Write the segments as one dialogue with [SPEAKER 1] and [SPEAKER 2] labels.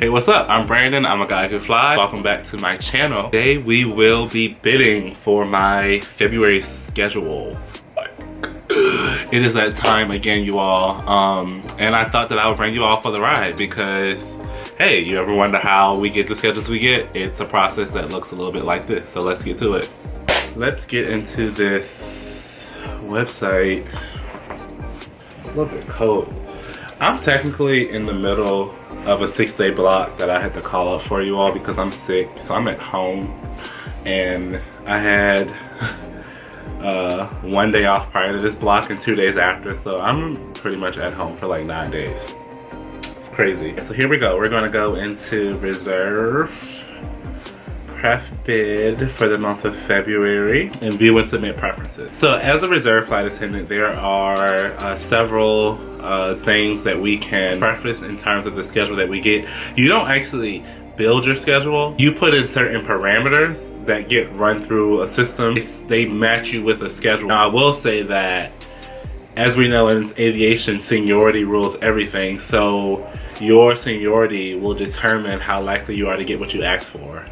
[SPEAKER 1] Hey, what's up? I'm Brandon. I'm a guy who flies. Welcome back to my channel. Today we will be bidding for my February schedule. It is that time again, you all. And I thought that I would bring you all for the ride because, hey, you ever wonder how we get the schedules we get? It's a process that looks a little bit like this. So let's get to it. Let's get into this website. A little bit cold. I'm technically in the middle of a 6-day block that I had to call up for you all because I'm sick. So I'm at home and I had 1 day off prior to this block and 2 days after. So I'm pretty much at home for like 9 days. It's crazy. So here we go. We're gonna go into reserve pref bid for the month of February and view and submit preferences. So as a reserve flight attendant, there are several things that we can preference in terms of the schedule that we get. You don't actually build your schedule. You put in certain parameters that get run through a system. They match you with a schedule. Now I will say that, as we know in aviation, seniority rules everything. So your seniority will determine how likely you are to get what you ask for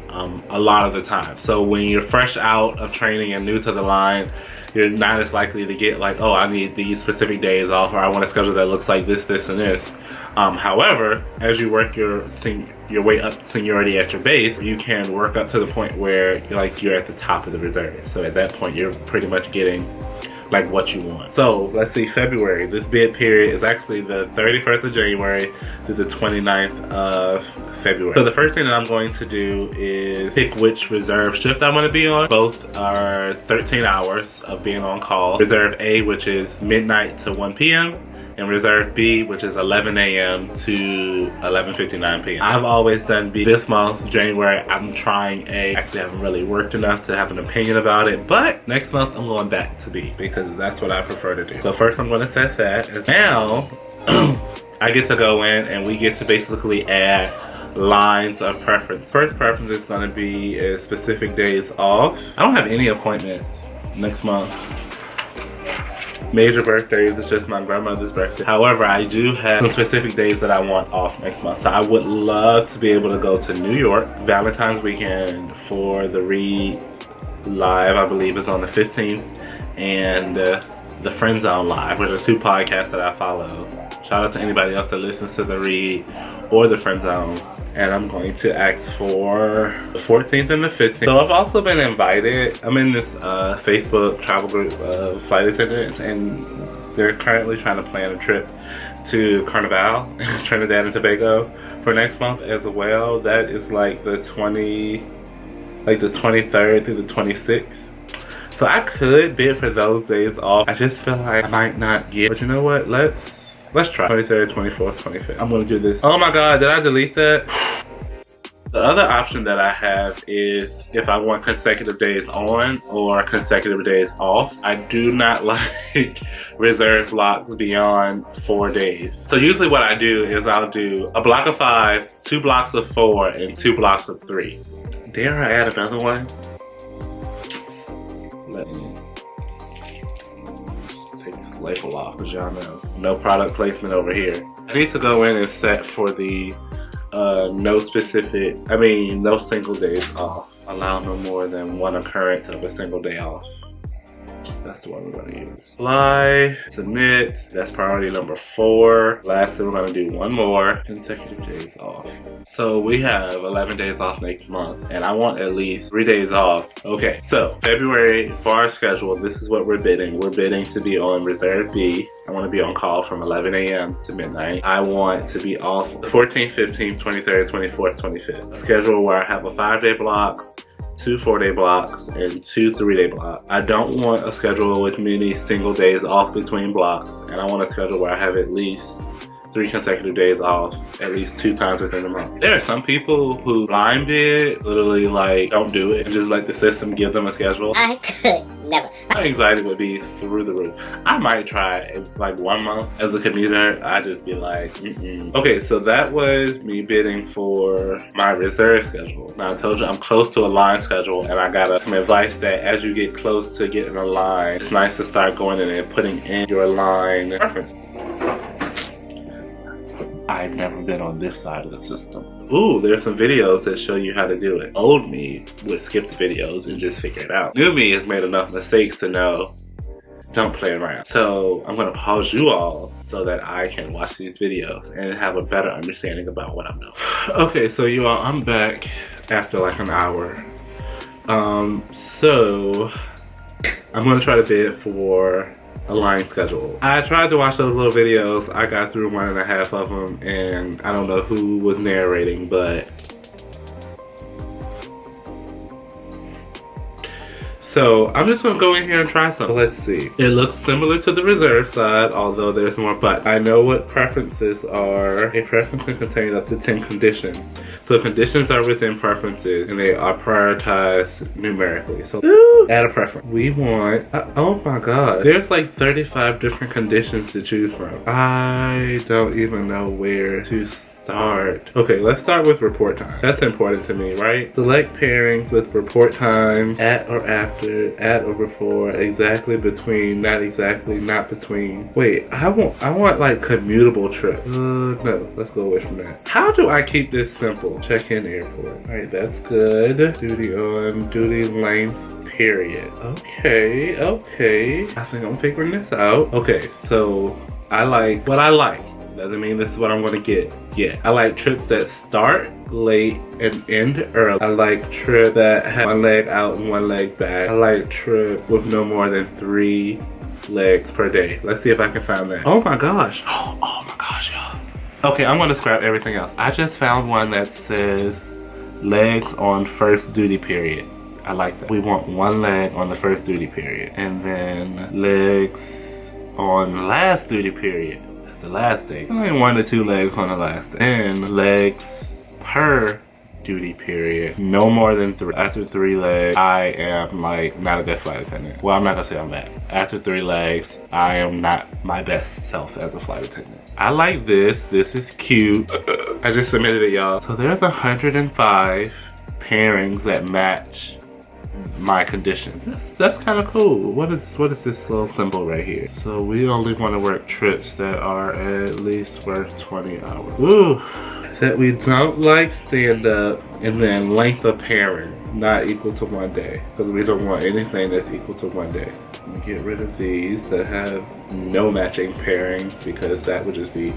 [SPEAKER 1] a lot of the time. So when you're fresh out of training and new to the line, you're not as likely to get like, oh, I need these specific days off, or I want a schedule that looks like this, this, and this. However, as you work your way up seniority at your base, you can work up to the point where you're at the top of the reserve. So at that point, you're pretty much getting like what you want. So let's see, February. This bid period is actually the 31st of January to the 29th of February. So the first thing that I'm going to do is pick which reserve shift I want to be on. Both are 13 hours of being on call. Reserve A, which is midnight to 1 p.m. and Reserve B, which is 11 a.m. to 11:59 p.m. I've always done B. This month, January, I'm trying A. Actually, I haven't really worked enough to have an opinion about it, but next month I'm going back to B because that's what I prefer to do. So first I'm going to set that. And now, I get to go in and we get to basically add lines of preference. First preference is going to be specific days off. I don't have any appointments next month. Major birthdays, it's just my grandmother's birthday. However, I do have some specific days that I want off next month. So I would love to be able to go to New York Valentine's weekend for the Read Live, I believe is on the 15th, and the Friend Zone Live, which are two podcasts that I follow. Shout out to anybody else that listens to the Read or the Friend Zone. And I'm going to ask for the 14th and the 15th. So I've also been invited. I'm in this Facebook travel group of flight attendants, and they're currently trying to plan a trip to Carnival, Trinidad and Tobago, for next month as well. That is like the 23rd through the 26th. So I could bid for those days off. I just feel like I might not get, but you know what? Let's try 23rd, 24th, 25th. I'm gonna do this. Oh my God, did I delete that? The other option that I have is if I want consecutive days on or consecutive days off. I do not like reserve blocks beyond 4 days. So usually what I do is I'll do a block of 5, 2 blocks of 4, and 2 blocks of 3. Dare I add another one? Let me take this label off, as y'all know. No product placement over here. I need to go in and set for the no single days off. Allow no more than one occurrence of a single day off. That's the one we're gonna use. Fly, submit, that's priority number 4. Lastly, we're gonna do one more, consecutive days off. So we have 11 days off next month, and I want at least 3 days off. Okay, so February, for our schedule, this is what we're bidding. We're bidding to be on Reserve B. I want to be on call from 11 a.m. to midnight. I want to be off the 14th, 15th, 23rd, 24th, 25th. A schedule where I have a 5-day block, 2 4-day blocks, and 2 3-day blocks. I don't want a schedule with many single days off between blocks, and I want a schedule where I have at least 3 consecutive days off at least 2 times within the month. There are some people who blind bid, literally like don't do it and just let the system give them a schedule.
[SPEAKER 2] I could never.
[SPEAKER 1] My anxiety would be through the roof. I might try it like 1 month as a commuter. I'd just be like, Okay, so that was me bidding for my reserve schedule. Now I told you I'm close to a line schedule, and I got some advice that as you get close to getting a line, it's nice to start going in and putting in your line preference. I've never been on this side of the system. Ooh, there's some videos that show you how to do it. Old me would skip the videos and just figure it out. New me has made enough mistakes to know, don't play around. So I'm gonna pause you all so that I can watch these videos and have a better understanding about what I'm doing. Okay, so you all, I'm back after like an hour. So I'm gonna try to bid for a line schedule. I tried to watch those little videos. I got through 1.5 of them, and I don't know who was narrating, but so I'm just gonna go in here and try something. Let's see. It looks similar to the reserve side, although there's more buttons. I know what preferences are. A preference can contain up to 10 conditions. So conditions are within preferences, and they are prioritized numerically. So add a preference. We want, oh my god, there's like 35 different conditions to choose from. I don't even know where to start. Okay, let's start with report time. That's important to me, right? Select pairings with report times at or after, at or before, exactly, between, not exactly, not between. Wait, I want like commutable trips. No, let's go away from that. How do I keep this simple? Check-in airport. All right, that's good. Duty on, duty length, period. Okay. I think I'm figuring this out. Okay, so I like what I like. Doesn't mean this is what I'm gonna get yet. I like trips that start late and end early. I like trips that have one leg out and one leg back. I like trips with no more than 3 legs per day. Let's see if I can find that. Oh my gosh. Oh my gosh, y'all. Okay, I'm gonna scrap everything else. I just found one that says legs on first duty period. I like that. We want 1 leg on the first duty period. And then legs on last duty period. That's the last day. Only 1 to 2 legs on the last day. And legs per duty period. No more than 3. After 3 legs, I am like not a good flight attendant. Well, I'm not gonna say I'm bad. After 3 legs, I am not my best self as a flight attendant. I like this. This is cute. I just submitted it, y'all. So there's 105 pairings that match my condition. That's kind of cool. What is this little symbol right here? So we only want to work trips that are at least worth 20 hours. Woo! That we don't like stand up, and then length of pairing not equal to 1 day, because we don't want anything that's equal to 1 day. We get rid of these that have no matching pairings, because that would just be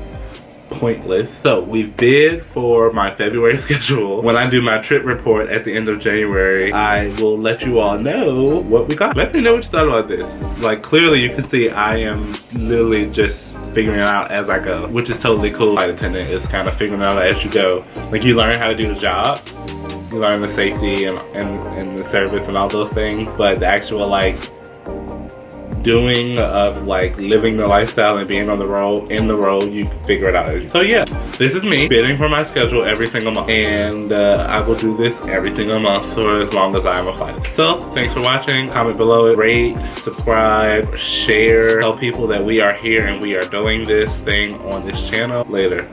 [SPEAKER 1] pointless. So we've bid for my February schedule. When I do my trip report at the end of January, I will let you all know what we got. Let me know what you thought about this. Like, clearly you can see I am literally just figuring it out as I go, which is totally cool. Flight attendant is kind of figuring it out as you go. Like, you learn how to do the job, you learn the safety and the service and all those things, but the actual like doing of like living the lifestyle and being on the road, in the road, you figure it out. So yeah, this is me bidding for my schedule every single month, and I will do this every single month for as long as I am a flight attendant. So thanks for watching. Comment below it, rate, subscribe, share, tell people that we are here and we are doing this thing on this channel. Later.